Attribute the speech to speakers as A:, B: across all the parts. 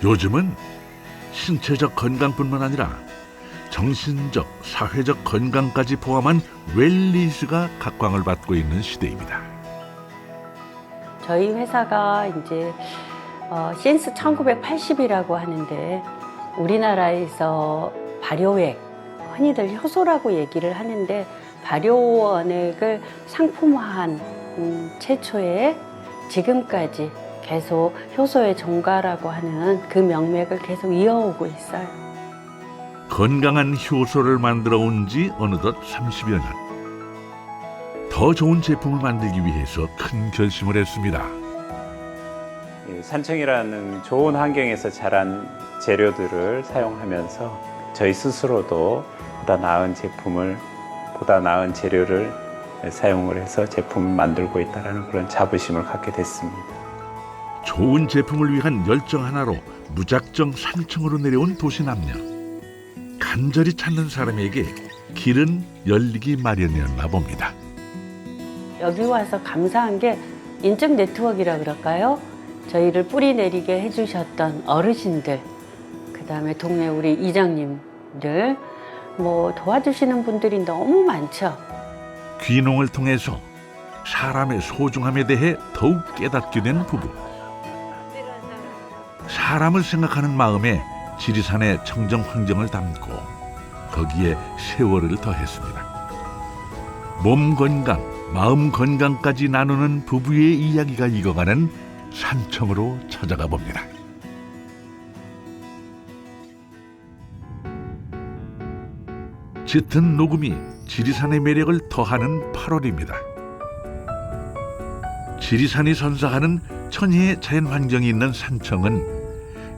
A: 요즘은 신체적 건강뿐만 아니라 정신적, 사회적 건강까지 포함한 웰니스가 각광을 받고 있는 시대입니다.
B: 저희 회사가 이제 신스 1980이라고 하는데 우리나라에서 발효액, 흔히들 효소라고 얘기를 하는데 발효원액을 상품화한 최초의 지금까지 계속 효소의 종가라고 하는 그 명맥을 계속 이어오고 있어요.
A: 건강한 효소를 만들어 온 지 어느덧 30여 년. 더 좋은 제품을 만들기 위해서 큰 결심을 했습니다.
C: 산청이라는 좋은 환경에서 자란 재료들을 사용하면서 저희 스스로도 보다 나은 제품을, 보다 나은 재료를 사용을 해서 제품을 만들고 있다는 그런 자부심을 갖게 됐습니다.
A: 좋은 제품을 위한 열정 하나로 무작정 산청으로 내려온 도시 남녀. 간절히 찾는 사람에게 길은 열리기 마련이었나 봅니다.
B: 여기 와서 감사한 게 인적 네트워크라 그럴까요? 저희를 뿌리 내리게 해주셨던 어르신들, 그다음에 동네 우리 이장님들, 뭐 도와주시는 분들이 너무 많죠.
A: 귀농을 통해서 사람의 소중함에 대해 더욱 깨닫게 된 부부. 사람을 생각하는 마음에 지리산의 청정 환경을 담고 거기에 세월을 더했습니다. 몸 건강, 마음 건강까지 나누는 부부의 이야기가 익어가는 산청으로 찾아가 봅니다. 짙은 녹음이 지리산의 매력을 더하는 8월입니다. 지리산이 선사하는 천혜의 자연 환경이 있는 산청은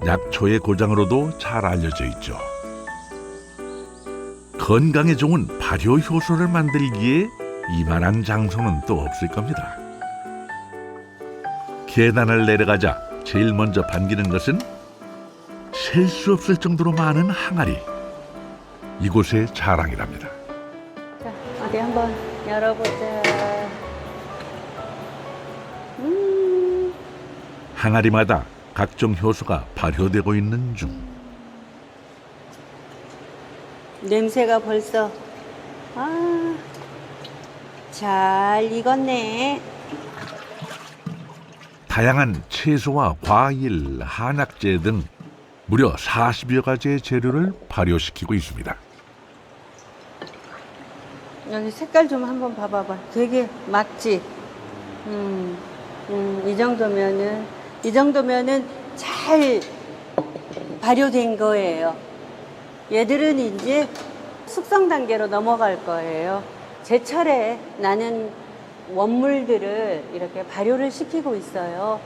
A: 약초의 고장으로도 잘 알려져 있죠. 건강에 좋은 발효 효소를 만들기에 이만한 장소는 또 없을 겁니다. 계단을 내려가자 제일 먼저 반기는 것은 셀 수 없을 정도로 많은 항아리. 이곳의 자랑이랍니다.
B: 자, 어디 한번 열어보자.
A: 항아리마다 각종 효소가 발효되고 있는 중.
B: 냄새가 벌써 잘 익었네.
A: 다양한 채소와 과일, 한약재 등 무려 40여 가지의 재료를 발효시키고 있습니다.
B: 여기 색깔 좀 한번 봐봐봐. 되게 맑지? 이 정도면은 잘 발효된 거예요. 얘들은 이제 숙성 단계로 넘어갈 거예요. 제철에 나는 원물들을 이렇게 발효를 시키고 있어요.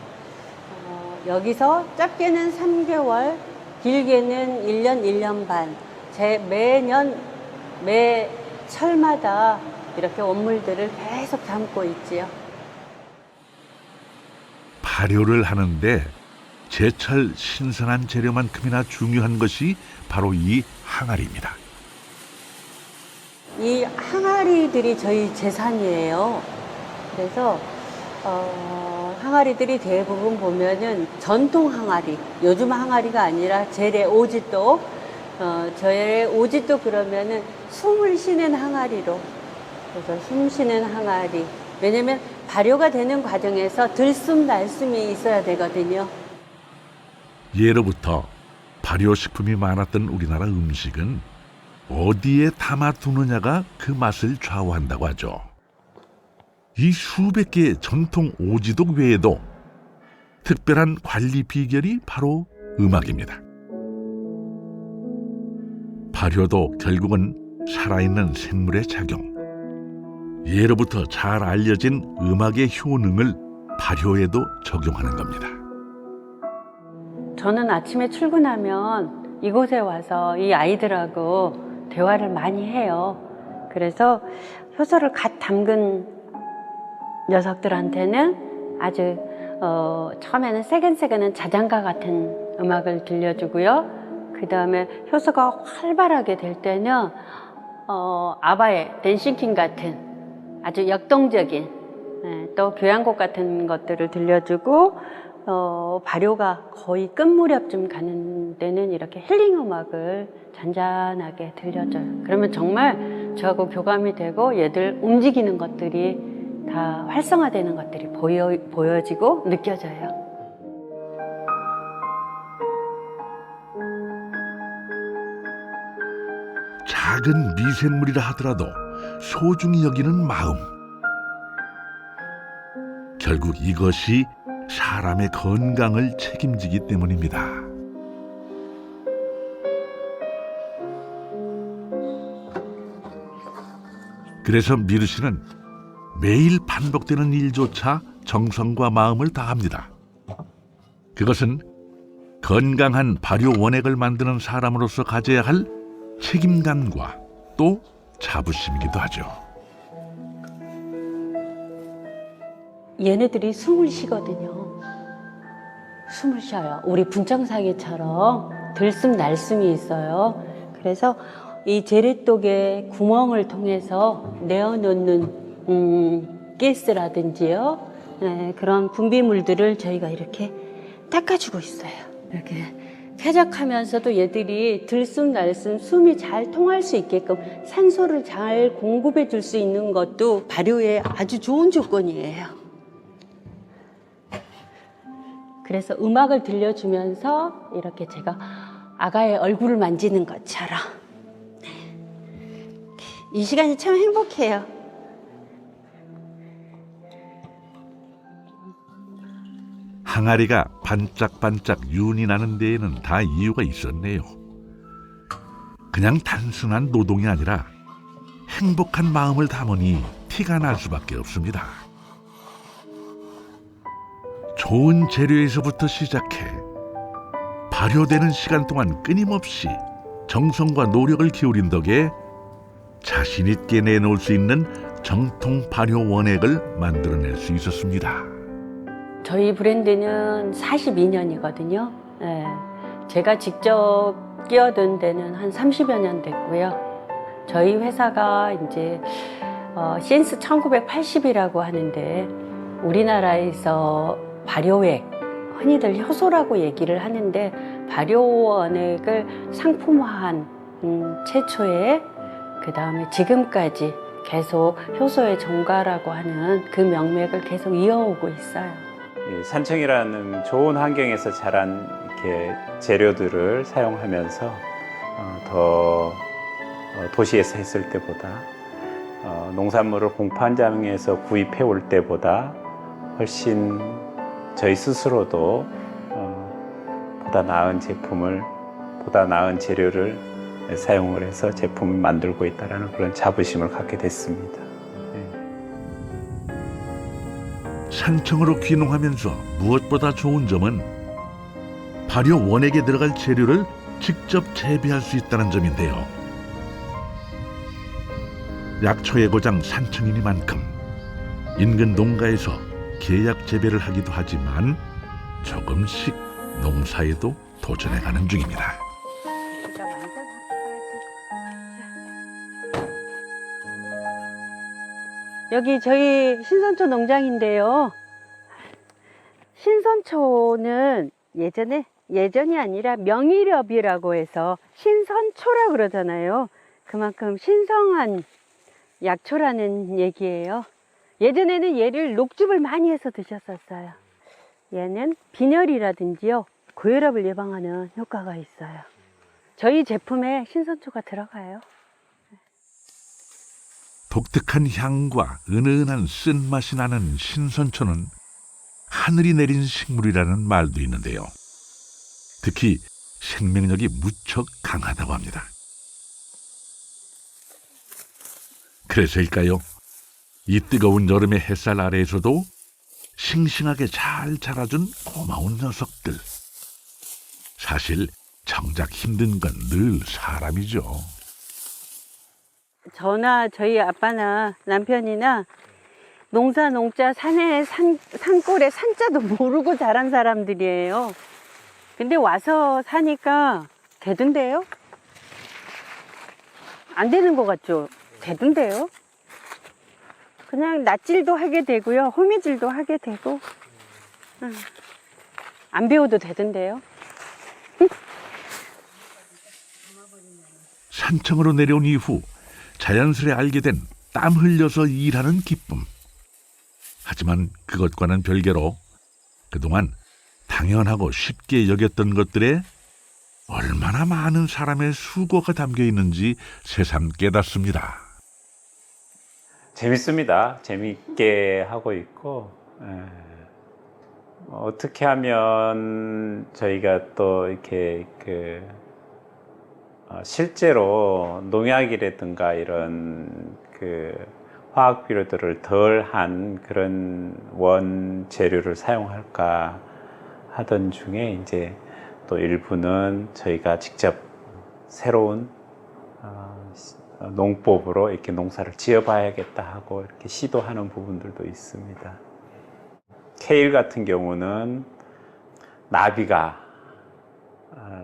B: 여기서 짧게는 3개월, 길게는 1년, 1년 반. 매 철마다 이렇게 원물들을 계속 담고 있지요.
A: 발효를 하는데 제철 신선한 재료만큼이나 중요한 것이 바로 이 항아리입니다.
B: 이 항아리들이 저희 재산이에요. 그래서 항아리들이 대부분 보면은 전통 항아리, 요즘 항아리가 아니라 제래 오지도, 저의 오지도 그러면은 숨을 쉬는 항아리로, 그래서 숨 쉬는 항아리. 왜냐면 발효가 되는 과정에서 들숨 날숨이 있어야 되거든요.
A: 예로부터 발효식품이 많았던 우리나라 음식은 어디에 담아두느냐가 그 맛을 좌우한다고 하죠. 이 수백 개의 전통 오지독 외에도 특별한 관리 비결이 바로 음악입니다. 발효도 결국은 살아있는 생물의 작용. 예로부터 잘 알려진 음악의 효능을 발효에도 적용하는 겁니다.
B: 저는 아침에 출근하면 이곳에 와서 이 아이들하고 대화를 많이 해요. 그래서 효소를 갓 담근 녀석들한테는 아주 처음에는 새근새근한 자장가 같은 음악을 들려주고요. 그 다음에 효소가 활발하게 될 때는 아바의 댄싱킹 같은 아주 역동적인 또 교향곡 같은 것들을 들려주고 발효가 거의 끝 무렵쯤 가는 데는 이렇게 힐링 음악을 잔잔하게 들려줘요. 그러면 정말 저하고 교감이 되고 얘들 움직이는 것들이 다 활성화되는 것들이 보여지고 느껴져요.
A: 작은 미생물이라 하더라도 소중히 여기는 마음. 결국 이것이 사람의 건강을 책임지기 때문입니다. 그래서 미르 씨는 매일 반복되는 일조차 정성과 마음을 다합니다. 그것은 건강한 발효 원액을 만드는 사람으로서 가져야 할 책임감과 또 자부심이기도 하죠.
B: 얘네들이 숨을 쉬거든요. 숨을 쉬어요. 우리 분청사계처럼 들숨 날숨이 있어요. 그래서 이 재래독의 구멍을 통해서 내어놓는 가스라든지요, 그런 분비물들을 저희가 이렇게 닦아주고 있어요. 이렇게 쾌적하면서도 얘들이 들숨 날숨 숨이 잘 통할 수 있게끔 산소를 잘 공급해 줄 수 있는 것도 발효에 아주 좋은 조건이에요. 그래서 음악을 들려주면서 이렇게 제가 아가의 얼굴을 만지는 것처럼 이 시간이 참 행복해요.
A: 항아리가 반짝반짝 윤이 나는 데에는 다 이유가 있었네요. 그냥 단순한 노동이 아니라 행복한 마음을 담으니 티가 날 수밖에 없습니다. 좋은 재료에서부터 시작해 발효되는 시간 동안 끊임없이 정성과 노력을 기울인 덕에 자신 있게 내놓을 수 있는 정통 발효 원액을 만들어낼 수 있었습니다.
B: 저희 브랜드는 42년이거든요. 제가 직접 끼어든 데는 한 30여 년 됐고요. 저희 회사가 이제 신스 1980이라고 하는데 우리나라에서 발효액, 흔히들 효소라고 얘기를 하는데 발효원액을 상품화한 최초의 그 다음에 지금까지 계속 효소의 종가라고 하는 그 명맥을 계속 이어오고 있어요.
C: 산청이라는 좋은 환경에서 자란 이렇게 재료들을 사용하면서 더 도시에서 했을 때보다 농산물을 공판장에서 구입해 올 때보다 훨씬 저희 스스로도 보다 나은 제품을, 보다 나은 재료를 사용을 해서 제품을 만들고 있다는 그런 자부심을 갖게 됐습니다.
A: 산청으로 귀농하면서 무엇보다 좋은 점은 발효 원액에 들어갈 재료를 직접 재배할 수 있다는 점인데요. 약초의 고장 산청이니만큼 인근 농가에서 계약 재배를 하기도 하지만 조금씩 농사에도 도전해가는 중입니다.
B: 여기 저희 신선초 농장인데요. 신선초는 예전이 아니라 명이렵이라고 해서 신선초라 그러잖아요. 그만큼 신성한 약초라는 얘기예요. 예전에는 얘를 녹즙을 많이 해서 드셨었어요. 얘는 빈혈이라든지요, 고혈압을 예방하는 효과가 있어요. 저희 제품에 신선초가 들어가요.
A: 독특한 향과 은은한 쓴맛이 나는 신선초는 하늘이 내린 식물이라는 말도 있는데요. 특히 생명력이 무척 강하다고 합니다. 그래서일까요? 이 뜨거운 여름의 햇살 아래에서도 싱싱하게 잘 자라준 고마운 녀석들. 사실 정작 힘든 건 늘 사람이죠.
B: 저나 저희 아빠나 남편이나 농자 산에 산골에 산자도 모르고 자란 사람들이에요. 근데 와서 사니까 되던데요? 안 되는 것 같죠? 되던데요? 그냥 낫질도 하게 되고요, 호미질도 하게 되고. 안 배워도 되던데요.
A: 산청으로 내려온 이후 자연스레 알게 된 땀 흘려서 일하는 기쁨. 하지만 그것과는 별개로 그동안 당연하고 쉽게 여겼던 것들에 얼마나 많은 사람의 수고가 담겨 있는지 새삼 깨닫습니다.
C: 재밌습니다. 재밌게 하고 있고, 어떻게 하면 저희가 또 이렇게 실제로 농약이라든가 이런 화학 비료들을 덜한 그런 원 재료를 사용할까 하던 중에 이제 또 일부는 저희가 직접 새로운 농법으로 이렇게 농사를 지어봐야겠다 하고 이렇게 시도하는 부분들도 있습니다. 케일 같은 경우는 나비가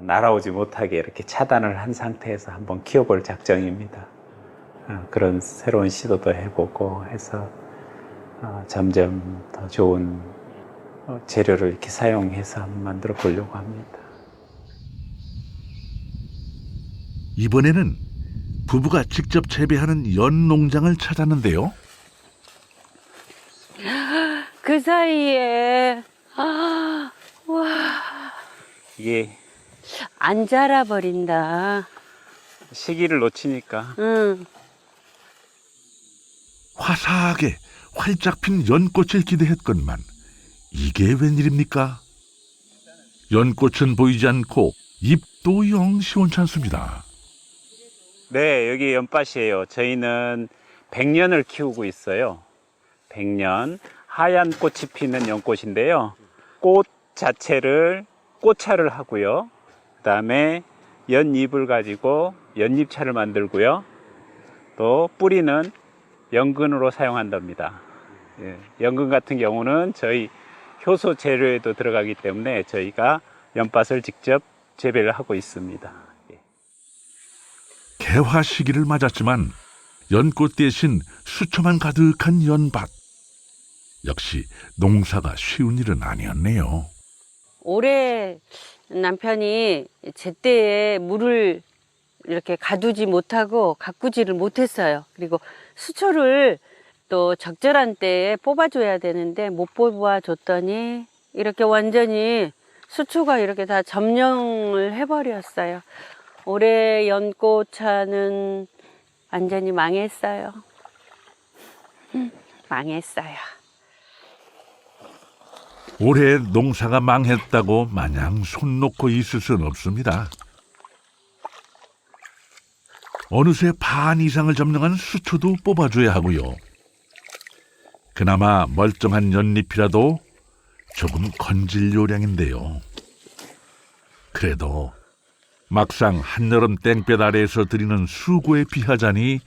C: 날아오지 못하게 이렇게 차단을 한 상태에서 한번 키워볼 작정입니다. 그런 새로운 시도도 해보고 해서 점점 더 좋은 재료를 이렇게 사용해서 한번 만들어 보려고 합니다.
A: 이번에는 부부가 직접 재배하는 연 농장을 찾았는데요.
B: 그 사이에 와,
C: 이게
B: 안 자라버린다.
C: 시기를 놓치니까
B: 응.
A: 화사하게 활짝 핀 연꽃을 기대했건만 이게 웬일입니까? 연꽃은 보이지 않고 잎도 영 시원찮습니다.
C: 네, 여기 연밭이에요. 저희는 백년을 키우고 있어요. 백년 하얀 꽃이 피는 연꽃인데요. 꽃 자체를 꽃차를 하고요. 그 다음에 연잎을 가지고 연잎차를 만들고요. 또 뿌리는 연근으로 사용한답니다. 예, 연근 같은 경우는 저희 효소 재료에도 들어가기 때문에 저희가 연밭을 직접 재배를 하고 있습니다. 예.
A: 개화 시기를 맞았지만 연꽃 대신 수초만 가득한 연밭. 역시 농사가 쉬운 일은 아니었네요.
B: 올해 남편이 제때에 물을 이렇게 가두지 못하고 가꾸지를 못했어요. 그리고 수초를 또 적절한 때에 뽑아줘야 되는데 못 뽑아줬더니 이렇게 완전히 수초가 이렇게 다 점령을 해버렸어요. 올해 연꽃차는 완전히 망했어요. 망했어요.
A: 올해 농사가 망했다고 마냥 손 놓고 있을 순 없습니다. 어느새 반 이상을 점령한 수초도 뽑아줘야 하고요. 그나마 멀쩡한 연잎이라도 조금 건질 요량인데요. 그래도 막상 한여름 땡볕 아래에서 드리는 수고에 비하자니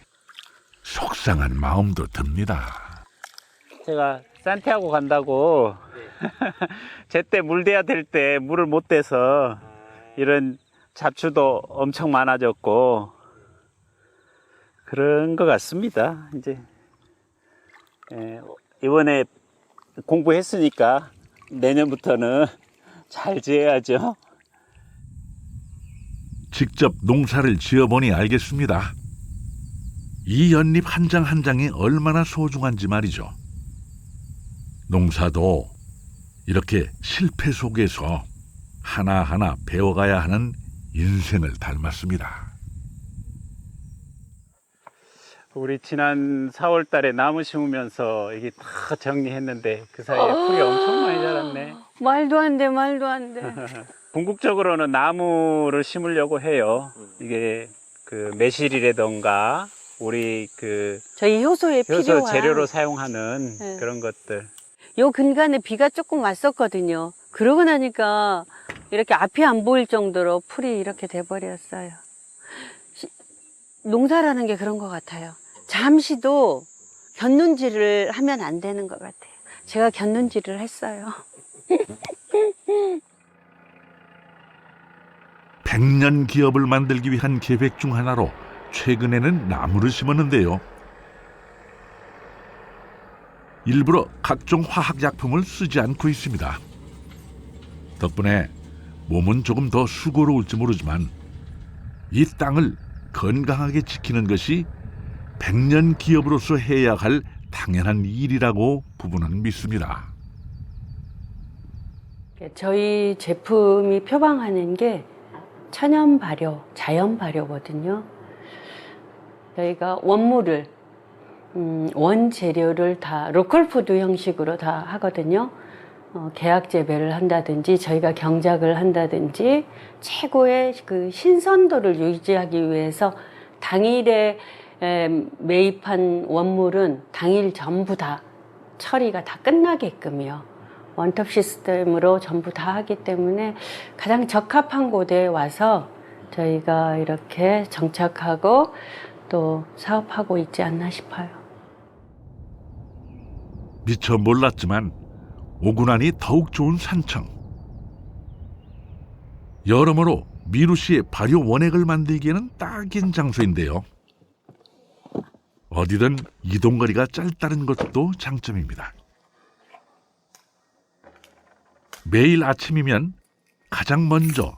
A: 속상한 마음도 듭니다.
C: 제가 산티아고 간다고 제때 물 대야 될 때 물을 못 대서 이런 잡초도 엄청 많아졌고 그런 것 같습니다. 이제 이번에 공부했으니까 내년부터는 잘 지어야죠.
A: 직접 농사를 지어보니 알겠습니다. 이 연잎 한 장 한 장이 얼마나 소중한지 말이죠. 농사도 이렇게 실패 속에서 하나하나 배워가야 하는 인생을 닮았습니다.
C: 우리 지난 4월 달에 나무 심으면서 이게 다 정리했는데 그 사이에 풀이 엄청 많이 자랐네.
B: 말도 안 돼, 말도 안 돼.
C: 궁극적으로는 나무를 심으려고 해요. 이게 그 매실이라던가 우리 그
B: 저희 효소에
C: 효소
B: 필요한
C: 재료로 사용하는
B: 네.
C: 그런 것들.
B: 요 근간에 비가 조금 왔었거든요. 그러고 나니까 이렇게 앞이 안 보일 정도로 풀이 이렇게 돼버렸어요. 농사라는 게 그런 것 같아요. 잠시도 곁눈질을 하면 안 되는 것 같아요. 제가 곁눈질을 했어요.
A: 100년 기업을 만들기 위한 계획 중 하나로 최근에는 나무를 심었는데요. 일부러 각종 화학약품을 쓰지 않고 있습니다. 덕분에 몸은 조금 더 수고로울지 모르지만 이 땅을 건강하게 지키는 것이 백년 기업으로서 해야 할 당연한 일이라고 부부는 믿습니다.
B: 저희 제품이 표방하는 게 천연 발효, 자연 발효거든요. 저희가 원물을 원재료를 다 로컬푸드 형식으로 다 하거든요. 계약 재배를 한다든지 저희가 경작을 한다든지 최고의 그 신선도를 유지하기 위해서 당일에 매입한 원물은 당일 전부 다 처리가 다 끝나게끔요. 원톱 시스템으로 전부 다 하기 때문에 가장 적합한 곳에 와서 저희가 이렇게 정착하고 또 사업하고 있지 않나 싶어요.
A: 미처 몰랐지만 오고 나니 더욱 좋은 산청. 여러모로 미루 씨의 발효 원액을 만들기에는 딱인 장소인데요. 어디든 이동거리가 짧다는 것도 장점입니다. 매일 아침이면 가장 먼저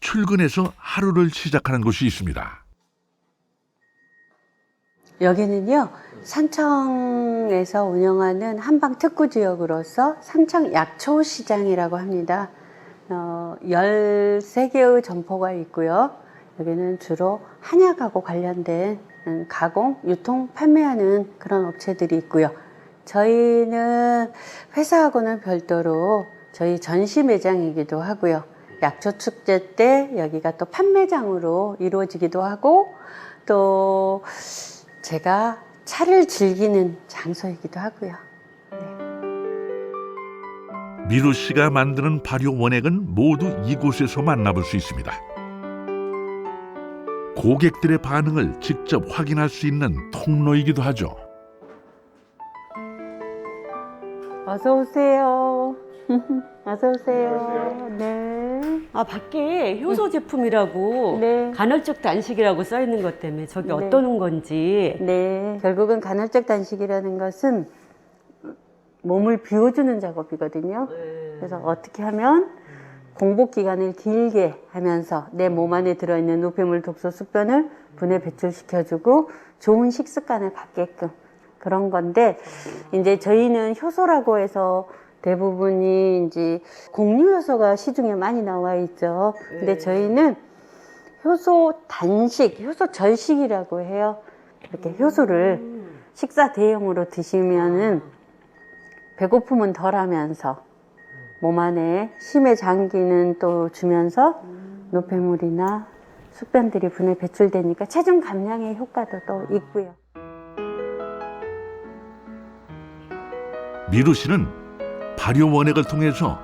A: 출근해서 하루를 시작하는 곳이 있습니다.
B: 여기는요, 산청에서 운영하는 한방 특구 지역으로서 산청 약초시장이라고 합니다. 13개의 점포가 있고요. 여기는 주로 한약하고 관련된 가공, 유통, 판매하는 그런 업체들이 있고요. 저희는 회사하고는 별도로 저희 전시 매장이기도 하고요. 약초 축제 때 여기가 또 판매장으로 이루어지기도 하고 또 제가 차를 즐기는 장소이기도 하고요.
A: 미루 씨가 만드는 발효 원액은 모두 이곳에서 만나볼 수 있습니다. 고객들의 반응을 직접 확인할 수 있는 통로이기도 하죠.
B: 어서 오세요. 어서 오세요. 네.
D: 아, 밖에 효소 제품이라고
B: 네.
D: 간헐적 단식이라고 써 있는 것 때문에 저게
B: 네.
D: 어떤 건지.
B: 네. 결국은 간헐적 단식이라는 것은 몸을 비워주는 작업이거든요. 그래서 어떻게 하면 공복 기간을 길게 하면서 내 몸 안에 들어있는 노폐물, 독소, 숙변을 분해 배출시켜주고 좋은 식습관을 갖게끔 그런 건데, 이제 저희는 효소라고 해서 대부분이 이제 곡류 효소가 시중에 많이 나와 있죠. 근데 저희는 효소 단식, 효소 절식이라고 해요. 이렇게 효소를 식사 대용으로 드시면은 배고픔은 덜 하면서 몸 안에 심해 장기는 또 주면서 노폐물이나 숙변들이 분해 배출되니까 체중 감량의 효과도 또 있고요.
A: 미루 씨는 발효 원액을 통해서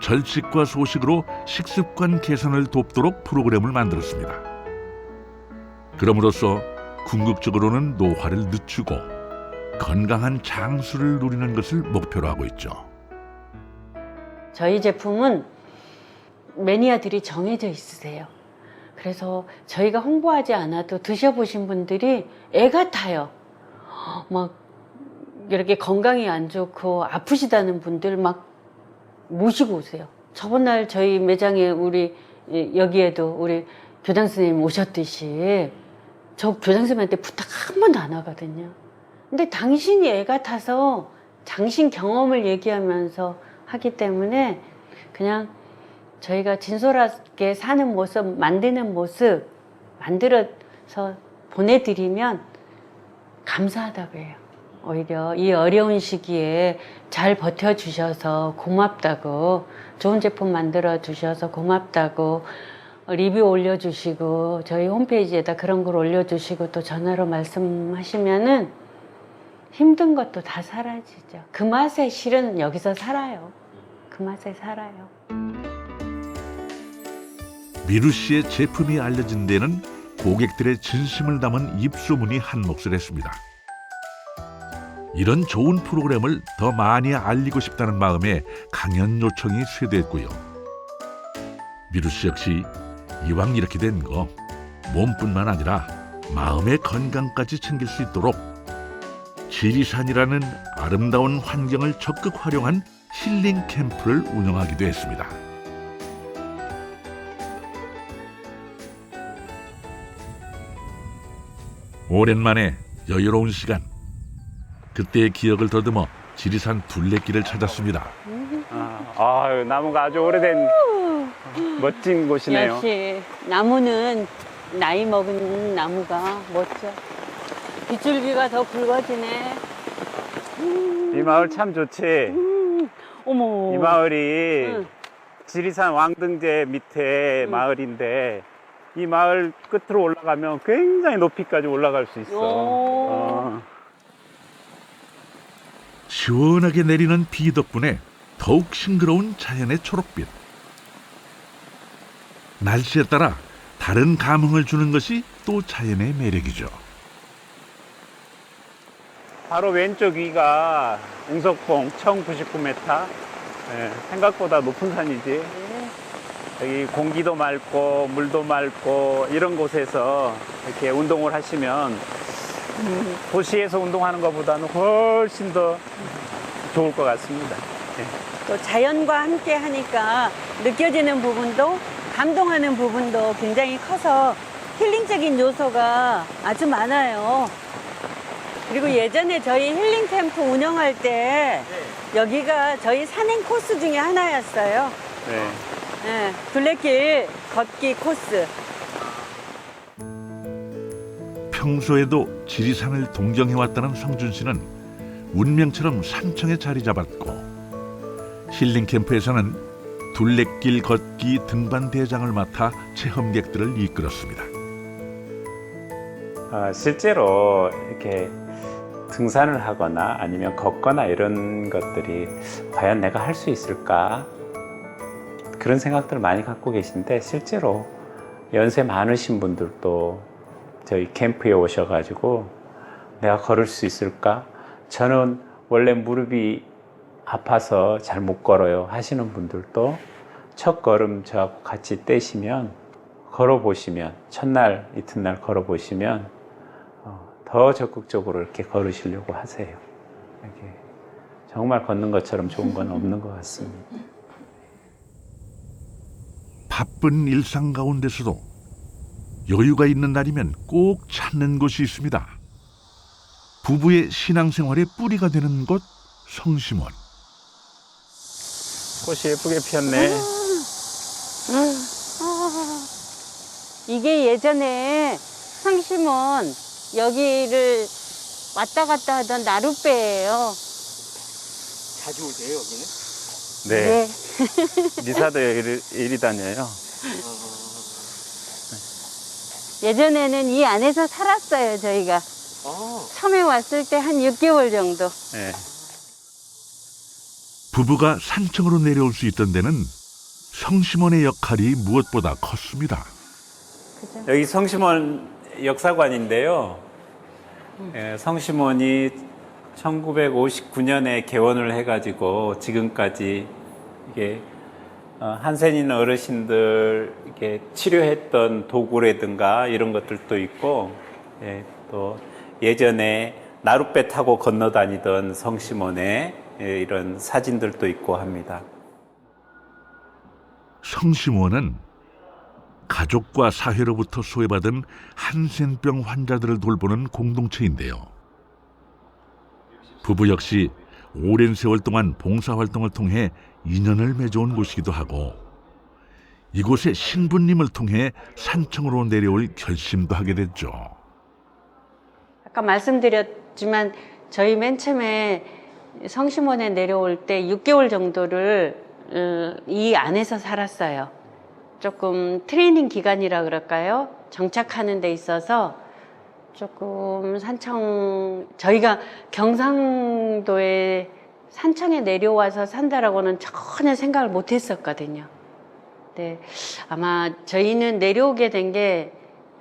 A: 절식과 소식으로 식습관 개선을 돕도록 프로그램을 만들었습니다. 그럼으로써 궁극적으로는 노화를 늦추고 건강한 장수를 누리는 것을 목표로 하고 있죠.
B: 저희 제품은 매니아들이 정해져 있으세요. 그래서 저희가 홍보하지 않아도 드셔보신 분들이 애가 타요. 막 이렇게 건강이 안 좋고 아프시다는 분들 막 모시고 오세요. 저번 날 저희 매장에 우리 여기에도 우리 교장 선생님 오셨듯이 저 교장 선생님한테 부탁 한 번도 안 하거든요. 근데 당신이 애가 타서 당신 경험을 얘기하면서 하기 때문에 그냥 저희가 진솔하게 사는 모습, 만드는 모습 만들어서 보내드리면 감사하다고 해요. 오히려 이 어려운 시기에 잘 버텨주셔서 고맙다고, 좋은 제품 만들어주셔서 고맙다고 리뷰 올려주시고 저희 홈페이지에다 그런 걸 올려주시고 또 전화로 말씀하시면은 힘든 것도 다 사라지죠. 그 맛에 실은 여기서 살아요. 그 맛에 살아요.
A: 미루 씨의 제품이 알려진 데는 고객들의 진심을 담은 입소문이 한몫을 했습니다. 이런 좋은 프로그램을 더 많이 알리고 싶다는 마음에 강연 요청이 쇄도했고요. 미루 씨 역시 이왕 이렇게 된 거 몸뿐만 아니라 마음의 건강까지 챙길 수 있도록 지리산이라는 아름다운 환경을 적극 활용한 힐링 캠프를 운영하기도 했습니다. 오랜만에 여유로운 시간. 그때의 기억을 더듬어 지리산 둘레길을 찾았습니다.
C: 나무가 아주 오래된 멋진 곳이네요.
B: 역시 나무는 나이 먹은 나무가 멋져. 빗줄기가 더 굵어지네.
C: 이 마을 참 좋지.
B: 어머.
C: 이 마을이
B: 응.
C: 지리산 왕등제 밑에 마을인데 이 마을 끝으로 올라가면 굉장히 높이까지 올라갈 수 있어.
B: 오.
A: 시원하게 내리는 비 덕분에 더욱 싱그러운 자연의 초록빛. 날씨에 따라 다른 감흥을 주는 것이 또 자연의 매력이죠.
C: 바로 왼쪽 위가 웅석봉 1099m. 생각보다 높은 산이지. 여기 공기도 맑고 물도 맑고 이런 곳에서 이렇게 운동을 하시면 도시에서 운동하는 것보다는 훨씬 더 좋을 것 같습니다.
B: 또 자연과 함께 하니까 느껴지는 부분도 감동하는 부분도 굉장히 커서 힐링적인 요소가 아주 많아요. 그리고 예전에 저희 힐링 캠프 운영할 때 여기가 저희 산행 코스 중에 하나였어요.
C: 네.
B: 네, 둘레길 걷기 코스.
A: 평소에도 지리산을 동경해왔다는 성준 씨는 운명처럼 산청에 자리 잡았고 힐링 캠프에서는 둘레길 걷기 등반 대장을 맡아 체험객들을 이끌었습니다.
C: 실제로 이렇게 등산을 하거나 아니면 걷거나 이런 것들이 과연 내가 할 수 있을까? 그런 생각들을 많이 갖고 계신데 실제로 연세 많으신 분들도 저희 캠프에 오셔가지고 내가 걸을 수 있을까? 저는 원래 무릎이 아파서 잘 못 걸어요 하시는 분들도 첫 걸음 저하고 같이 떼시면 걸어보시면 첫날 이튿날 걸어보시면 더 적극적으로 이렇게 걸으시려고 하세요. 이렇게 정말 걷는 것처럼 좋은 건 없는 것 같습니다.
A: 바쁜 일상 가운데서도 여유가 있는 날이면 꼭 찾는 곳이 있습니다. 부부의 신앙생활의 뿌리가 되는 곳 성심원.
C: 꽃이 예쁘게 피었네.
B: 이게 예전에 성심원 여기를 왔다 갔다 하던 나룻배예요.
E: 자주 오세요, 여기는?
C: 네. 미사도 이리 다녀요.
B: 예전에는 이 안에서 살았어요, 저희가. 처음에 왔을 때 한 6개월 정도.
C: 네.
A: 부부가 산청으로 내려올 수 있던 데는 성심원의 역할이 무엇보다 컸습니다.
B: 그죠?
C: 여기 성심원 역사관인데요. 성심원이 1959년에 개원을 해가지고 지금까지 이게 한센인 어르신들 이렇게 치료했던 도구라든가 이런 것들도 있고, 또 예전에 나룻배 타고 건너다니던 성심원에 이런 사진들도 있고 합니다.
A: 성심원은 가족과 사회로부터 소외받은 한센병 환자들을 돌보는 공동체인데요. 부부 역시 오랜 세월 동안 봉사활동을 통해 인연을 맺어온 곳이기도 하고 이곳에 신부님을 통해 산청으로 내려올 결심도 하게 됐죠.
B: 아까 말씀드렸지만 저희 맨 처음에 성심원에 내려올 때 6개월 정도를 이 안에서 살았어요. 조금 트레이닝 기간이라 그럴까요? 정착하는 데 있어서 조금 저희가 경상도에 산청에 내려와서 산다라고는 전혀 생각을 못 했었거든요. 네, 아마 저희는 내려오게 된 게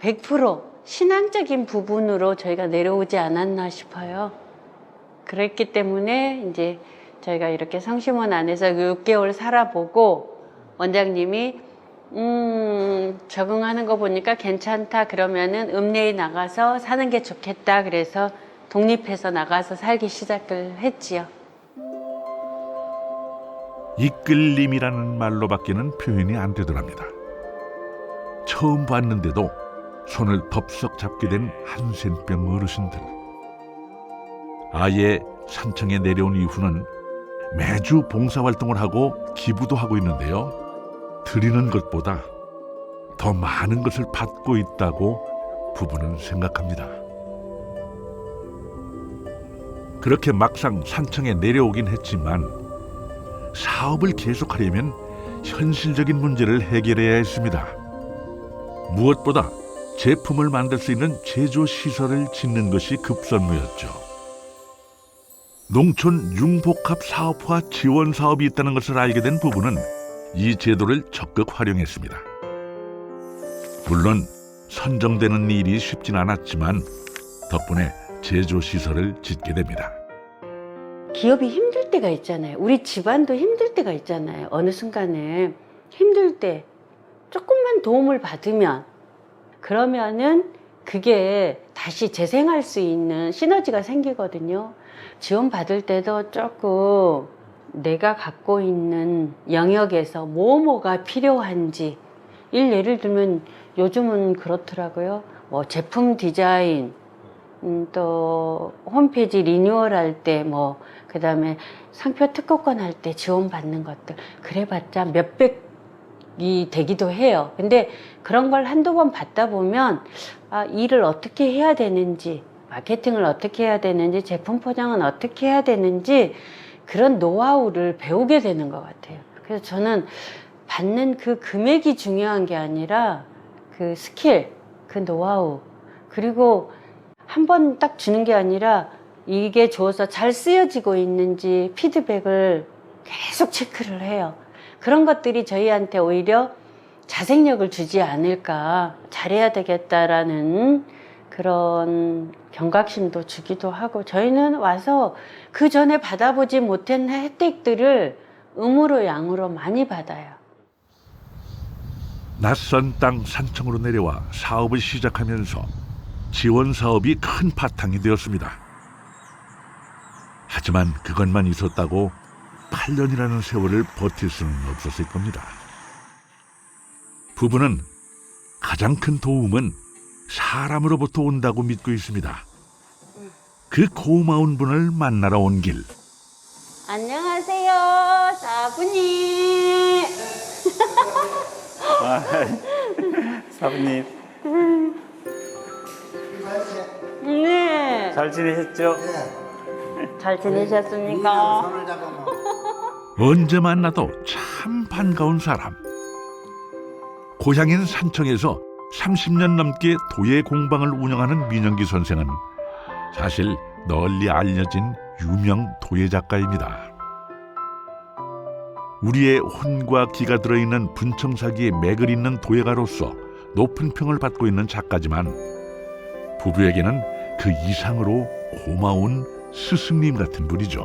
B: 100% 신앙적인 부분으로 저희가 내려오지 않았나 싶어요. 그랬기 때문에 이제 저희가 이렇게 성심원 안에서 6개월 살아보고 원장님이 적응하는 거 보니까 괜찮다 그러면은 읍내에 나가서 사는 게 좋겠다 그래서 독립해서 나가서 살기 시작을 했지요. 이끌림이라는
A: 말로밖에는 표현이 안 되더랍니다. 처음 봤는데도 손을 덥석 잡게 된 한센병 어르신들. 아예 산청에 내려온 이후는 매주 봉사활동을 하고 기부도 하고 있는데요. 드리는 것보다 더 많은 것을 받고 있다고 부부는 생각합니다. 그렇게 막상 산청에 내려오긴 했지만 사업을 계속하려면 현실적인 문제를 해결해야 했습니다. 무엇보다 제품을 만들 수 있는 제조시설을 짓는 것이 급선무였죠. 농촌 융복합 사업화 지원 사업이 있다는 것을 알게 된 부부는 이 제도를 적극 활용했습니다. 물론 선정되는 일이 쉽진 않았지만 덕분에 제조시설을 짓게 됩니다.
B: 기업이 힘들 때가 있잖아요. 우리 집안도 힘들 때가 있잖아요. 어느 순간에 힘들 때 조금만 도움을 받으면 그러면은 그게 다시 재생할 수 있는 시너지가 생기거든요. 지원받을 때도 조금 내가 갖고 있는 영역에서 뭐가 필요한지 예를 들면 요즘은 그렇더라고요. 뭐 제품 디자인, 또 홈페이지 리뉴얼 할 때 그 다음에 상표 특허권 할 때 지원받는 것들 그래봤자 몇백이 되기도 해요. 근데 그런 걸 한두 번 받다 보면 일을 어떻게 해야 되는지, 마케팅을 어떻게 해야 되는지, 제품 포장은 어떻게 해야 되는지 그런 노하우를 배우게 되는 것 같아요. 그래서 저는 받는 그 금액이 중요한 게 아니라 그 스킬, 그 노하우, 그리고 한 번 딱 주는 게 아니라 이게 줘서 잘 쓰여지고 있는지 피드백을 계속 체크를 해요. 그런 것들이 저희한테 오히려 자생력을 주지 않을까, 잘해야 되겠다라는 그런 경각심도 주기도 하고, 저희는 와서 그 전에 받아보지 못한 혜택들을 음으로 양으로 많이 받아요.
A: 낯선 땅 산청으로 내려와 사업을 시작하면서 지원 사업이 큰 바탕이 되었습니다. 하지만 그것만 있었다고 8년이라는 세월을 버틸 수는 없었을 겁니다. 부부는 가장 큰 도움은 사람으로부터 온다고 믿고 있습니다. 그 고마운 분을 만나러 온 길.
B: 안녕하세요, 사부님.
C: 사부님
B: 네.
C: 잘 지내셨죠?
B: 잘 지내셨습니까?
F: 손을 잡으면
A: 언제 만나도 참 반가운 사람. 고향인 산청에서 30년 넘게 도예 공방을 운영하는 민영기 선생은 사실 널리 알려진 유명 도예 작가입니다. 우리의 혼과 기가 들어있는 분청사기에 맥을 잇는 도예가로서 높은 평을 받고 있는 작가지만 부부에게는 그 이상으로 고마운 스승님 같은 분이죠.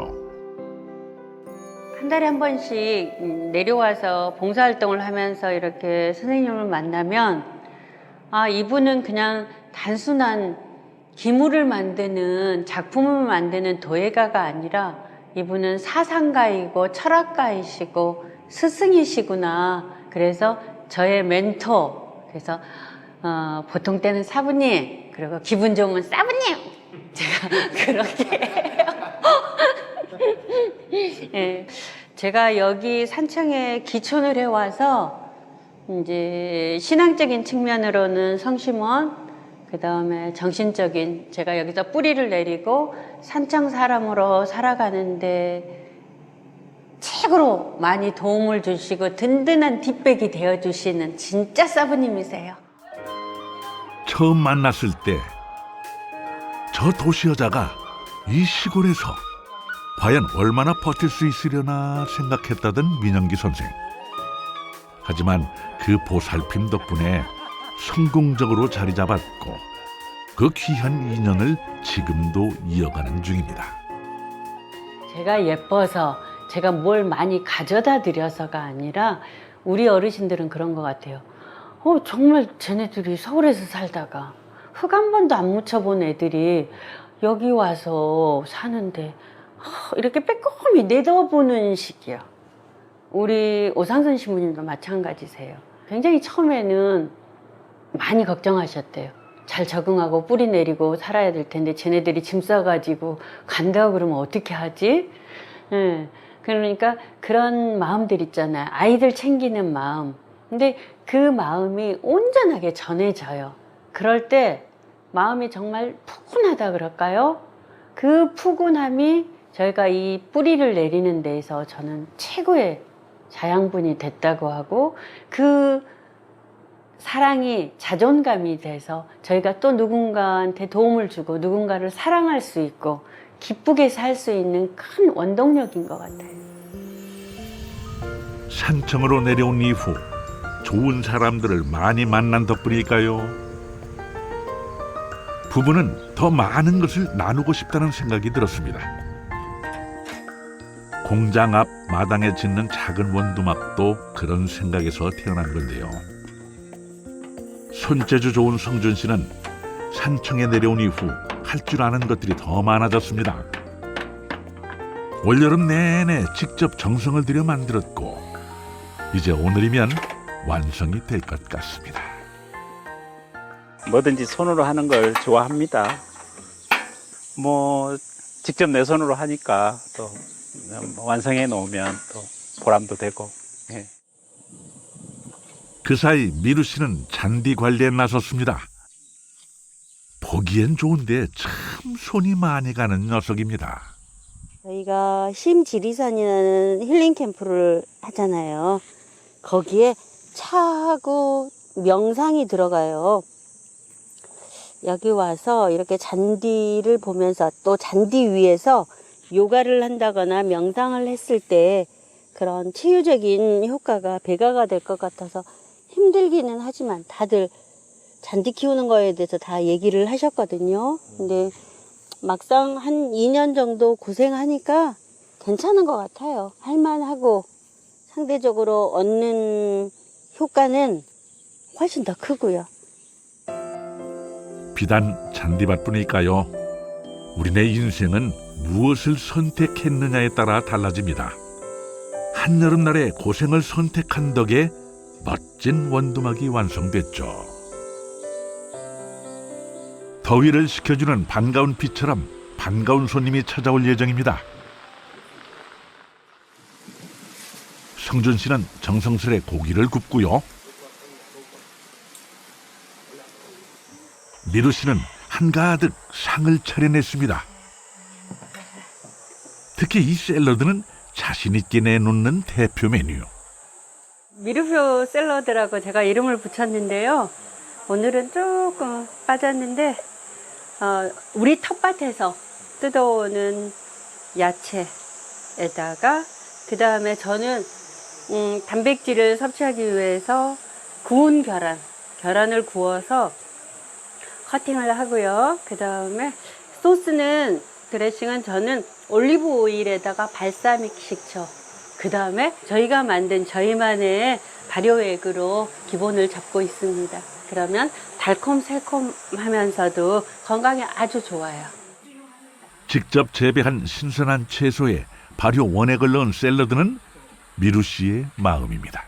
B: 한 달에 한 번씩 내려와서 봉사활동을 하면서 이렇게 선생님을 만나면 이분은 그냥 단순한 기물을 만드는, 작품을 만드는 도예가가 아니라 이분은 사상가이고 철학가이시고 스승이시구나. 그래서 저의 멘토. 그래서 보통 때는 사부님, 그리고 기분 좋으면 사부님. 제가 그렇게 해요. 네, 제가 여기 산청에 기촌을 해와서 이제 신앙적인 측면으로는 성심원, 그 다음에 정신적인, 제가 여기서 뿌리를 내리고 산청 사람으로 살아가는데 최고로 많이 도움을 주시고 든든한 뒷백이 되어주시는 진짜 사부님이세요.
A: 처음 만났을 때 저 도시 여자가 이 시골에서 과연 얼마나 버틸 수 있으려나 생각했다던 민영기 선생. 하지만 그 보살핌 덕분에 성공적으로 자리 잡았고 그 귀한 인연을 지금도 이어가는 중입니다.
B: 제가 예뻐서 제가 뭘 많이 가져다 드려서가 아니라 우리 어르신들은 그런 것 같아요. 정말 쟤네들이 서울에서 살다가 흙 한 번도 안 묻혀본 애들이 여기 와서 사는데 이렇게 빼꼼히 내다보는 식이요. 우리 오상선 신부님도 마찬가지세요. 굉장히 처음에는 많이 걱정하셨대요. 잘 적응하고 뿌리 내리고 살아야 될 텐데 쟤네들이 짐 싸가지고 간다고 그러면 어떻게 하지? 예. 그러니까 그런 마음들 있잖아요. 아이들 챙기는 마음. 근데 그 마음이 온전하게 전해져요. 그럴 때 마음이 정말 푸근하다 그럴까요? 그 푸근함이 저희가 이 뿌리를 내리는 데에서 저는 최고의 자양분이 됐다고 하고, 그 사랑이 자존감이 돼서 저희가 또 누군가한테 도움을 주고 누군가를 사랑할 수 있고 기쁘게 살 수 있는 큰 원동력인 것 같아요.
A: 산청으로 내려온 이후 좋은 사람들을 많이 만난 덕분일까요? 부부는 더 많은 것을 나누고 싶다는 생각이 들었습니다. 공장 앞 마당에 짓는 작은 원두막도 그런 생각에서 태어난 건데요. 손재주 좋은 성준 씨는 산청에 내려온 이후 할 줄 아는 것들이 더 많아졌습니다. 올여름 내내 직접 정성을 들여 만들었고 이제 오늘이면 완성이 될 것 같습니다.
C: 뭐든지 손으로 하는 걸 좋아합니다. 뭐 직접 내 손으로 하니까 또 완성해 놓으면 또 보람도 되고. 예.
A: 그 사이 미루 씨는 잔디 관리에 나섰습니다. 보기엔 좋은데 참 손이 많이 가는 녀석입니다.
B: 저희가 심지리산이라는 힐링 캠프를 하잖아요. 거기에 차하고 명상이 들어가요. 여기 와서 이렇게 잔디를 보면서 또 잔디 위에서 요가를 한다거나 명상을 했을 때 그런 치유적인 효과가 배가가 될 것 같아서 힘들기는 하지만 다들 잔디 키우는 거에 대해서 다 얘기를 하셨거든요. 근데 막상 한 2년 정도 고생하니까 괜찮은 것 같아요. 할만하고 상대적으로 얻는 효과는 훨씬 더 크고요.
A: 비단 잔디밭뿐일까요? 우리네 인생은 무엇을 선택했느냐에 따라 달라집니다. 한여름날의 고생을 선택한 덕에 멋진 원두막이 완성됐죠. 더위를 식혀주는 반가운 비처럼 반가운 손님이 찾아올 예정입니다. 성준 씨는 정성스레 고기를 굽고요. 미루 씨는 한가득 상을 차려냈습니다. 특히 이 샐러드는 자신 있게 내놓는 대표 메뉴.
B: 미르표 샐러드라고 제가 이름을 붙였는데요. 오늘은 조금 빠졌는데 우리 텃밭에서 뜯어오는 야채에다가 그 다음에 저는 단백질을 섭취하기 위해서 구운 계란을 구워서 커팅을 하고요. 그 다음에 소스는 드레싱은 저는 올리브 오일에다가 발사믹 식초, 그 다음에 저희가 만든 저희만의 발효액으로 기본을 잡고 있습니다. 그러면 달콤새콤하면서도 건강에 아주 좋아요.
A: 직접 재배한 신선한 채소에 발효 원액을 넣은 샐러드는 미루 씨의 마음입니다.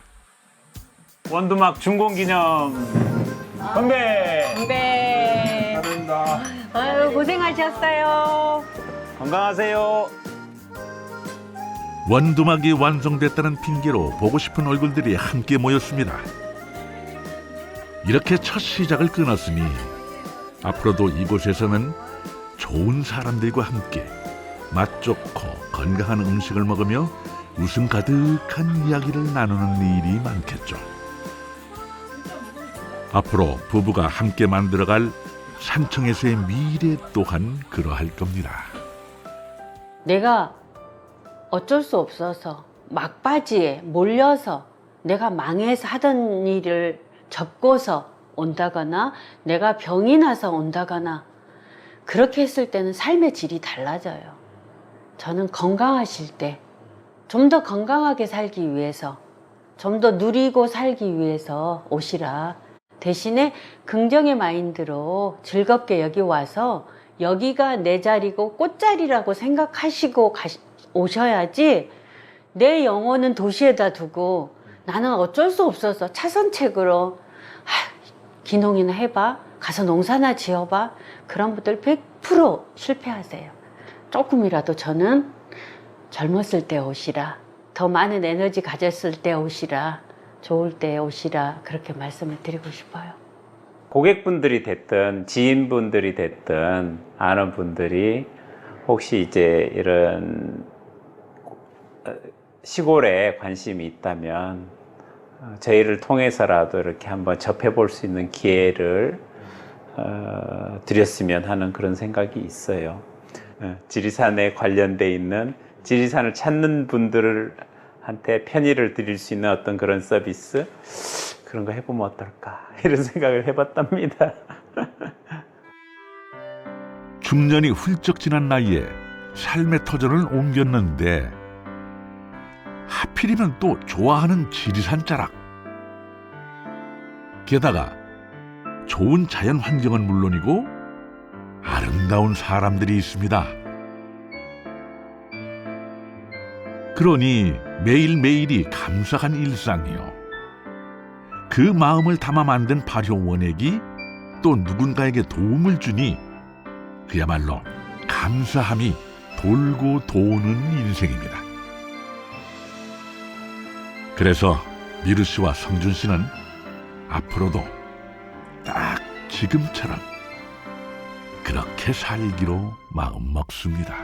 C: 원두막 준공기념 건배!
B: 건배! 아유, 고생하셨어요.
C: 건강하세요.
A: 원두막이 완성됐다는 핑계로 보고 싶은 얼굴들이 함께 모였습니다. 이렇게 첫 시작을 끊었으니 앞으로도 이곳에서는 좋은 사람들과 함께 맛 좋고 건강한 음식을 먹으며 웃음 가득한 이야기를 나누는 일이 많겠죠. 앞으로 부부가 함께 만들어갈 산청에서의 미래 또한 그러할 겁니다.
B: 내가 어쩔 수 없어서 막바지에 몰려서 내가 망해서 하던 일을 접고서 온다거나 내가 병이 나서 온다거나 그렇게 했을 때는 삶의 질이 달라져요. 저는 건강하실 때 좀 더 건강하게 살기 위해서, 좀 더 누리고 살기 위해서 오시라. 대신에 긍정의 마인드로 즐겁게 여기 와서 여기가 내 자리고 꽃자리라고 생각하시고 오셔야지, 내 영혼은 도시에다 두고 나는 어쩔 수 없어서 차선책으로 기농이나 해봐, 가서 농사나 지어봐, 그런 분들 100% 실패하세요. 조금이라도 저는 젊었을 때 오시라, 더 많은 에너지 가졌을 때 오시라, 좋을 때 오시라, 그렇게 말씀을 드리고 싶어요.
C: 고객분들이 됐든 지인분들이 됐든 아는 분들이 혹시 이제 이런 시골에 관심이 있다면 저희를 통해서라도 이렇게 한번 접해 볼 수 있는 기회를 드렸으면 하는 그런 생각이 있어요. 지리산에 관련돼 있는 지리산을 찾는 분들한테 편의를 드릴 수 있는 어떤 그런 서비스, 그런 거 해보면 어떨까 이런 생각을 해봤답니다.
A: 중년이 훌쩍 지난 나이에 삶의 터전을 옮겼는데 하필이면 또 좋아하는 지리산 자락. 게다가 좋은 자연 환경은 물론이고 아름다운 사람들이 있습니다. 그러니 매일매일이 감사한 일상이요. 그 마음을 담아 만든 발효 원액이 또 누군가에게 도움을 주니 그야말로 감사함이 돌고 도는 인생입니다. 그래서 미루 씨와 성준 씨는 앞으로도 딱 지금처럼 그렇게 살기로 마음먹습니다.